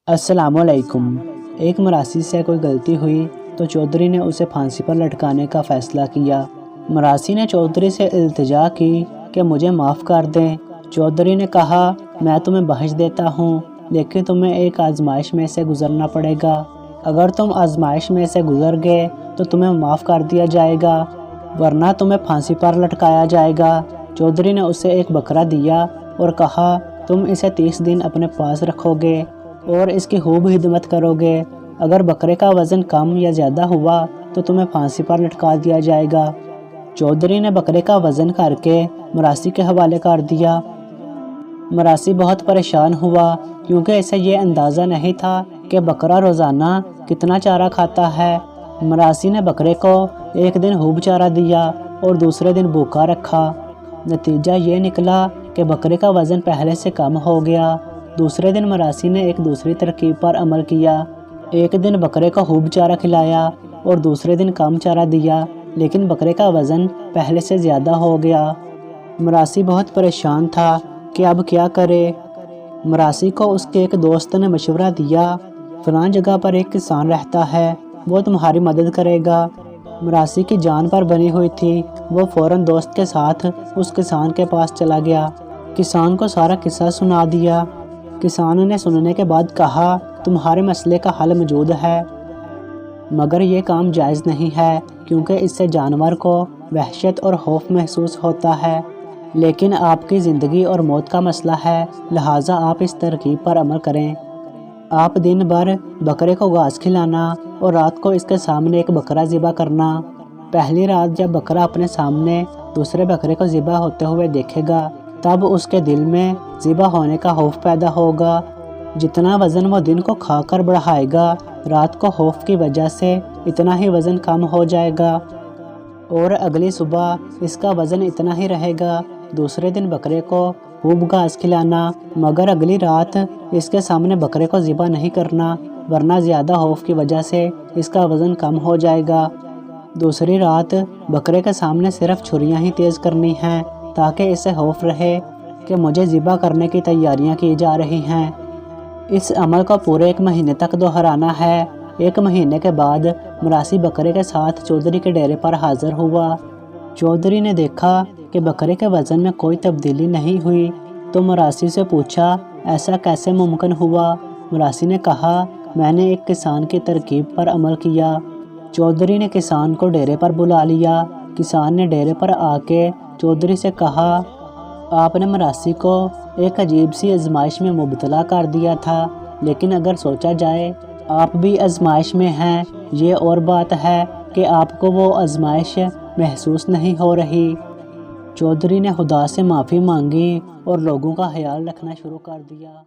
अस्सलाम वालेकुम। एक मरासी से कोई गलती हुई तो चौधरी ने उसे फांसी पर लटकाने का फ़ैसला किया। मरासी ने चौधरी से इल्तिजा की कि मुझे माफ़ कर दें। चौधरी ने कहा, मैं तुम्हें बख्श देता हूँ, लेकिन तुम्हें एक आजमाइश में से गुज़रना पड़ेगा। अगर तुम आजमाइश में से गुज़र गए तो तुम्हें माफ़ कर दिया जाएगा, वरना तुम्हें फांसी पर लटकाया जाएगा। चौधरी ने उसे एक बकरा दिया और कहा, तुम इसे 30 दिन अपने पास रखोगे और इसकी खूब खिदमत करोगे। अगर बकरे का वज़न कम या ज़्यादा हुआ तो तुम्हें फांसी पर लटका दिया जाएगा। चौधरी ने बकरे का वज़न करके मरासी के हवाले कर दिया। मरासी बहुत परेशान हुआ क्योंकि इसे ये अंदाज़ा नहीं था कि बकरा रोज़ाना कितना चारा खाता है। मरासी ने बकरे को एक दिन खूब चारा दिया और दूसरे दिन भूखा रखा। नतीजा ये निकला कि बकरे का वज़न पहले से कम हो गया। दूसरे दिन मरासी ने एक दूसरी तरकीब पर अमल किया। एक दिन बकरे को खूब चारा खिलाया और दूसरे दिन कम चारा दिया, लेकिन बकरे का वज़न पहले से ज़्यादा हो गया। मरासी बहुत परेशान था कि अब क्या करे। मरासी को उसके एक दोस्त ने मशवरा दिया, फ़लाँ जगह पर एक किसान रहता है, वो तुम्हारी मदद करेगा। मरासी की जान पर बनी हुई थी। वो फ़ौरन दोस्त के साथ उस किसान के पास चला गया। किसान को सारा किस्सा सुना दिया। किसान ने सुनने के बाद कहा, तुम्हारे मसले का हल मौजूद है, मगर ये काम जायज़ नहीं है क्योंकि इससे जानवर को वहशत और खौफ महसूस होता है। लेकिन आपकी ज़िंदगी और मौत का मसला है, लिहाजा आप इस तरकीब पर अमल करें। आप दिन भर बकरे को घास खिलाना और रात को इसके सामने एक बकरा ज़िबा करना। पहली रात जब बकरा अपने सामने दूसरे बकरे को ज़िबा होते हुए देखेगा, तब उसके दिल में ज़िबा होने का खौफ पैदा होगा। जितना वज़न वो दिन को खाकर बढ़ाएगा, रात को खौफ की वजह से इतना ही वज़न कम हो जाएगा और अगली सुबह इसका वज़न इतना ही रहेगा। दूसरे दिन बकरे को खूब घास खिलाना, मगर अगली रात इसके सामने बकरे को ज़िबा नहीं करना, वरना ज़्यादा खौफ की वजह से इसका वज़न कम हो जाएगा। दूसरी रात बकरे के सामने सिर्फ छुरियाँ ही तेज़ करनी हैं, ताकि इसे खौफ रहे कि मुझे ज़िबा करने की तैयारियां की जा रही हैं। इस अमल को पूरे 1 महीने तक दोहराना है। 1 महीने के बाद मरासी बकरे के साथ चौधरी के डेरे पर हाज़िर हुआ। चौधरी ने देखा कि बकरे के वज़न में कोई तब्दीली नहीं हुई, तो मरासी से पूछा, ऐसा कैसे मुमकिन हुआ? मरासी ने कहा, मैंने एक किसान की तरकीब पर अमल किया। चौधरी ने किसान को डेरे पर बुला लिया। किसान ने डेरे पर आके चौधरी से कहा, आपने मरासी को एक अजीब सी आजमाइश में मुब्तला कर दिया था, लेकिन अगर सोचा जाए आप भी आजमाइश में हैं। ये और बात है कि आपको वो आजमाइश महसूस नहीं हो रही। चौधरी ने खुदा से माफ़ी मांगी और लोगों का ख्याल रखना शुरू कर दिया।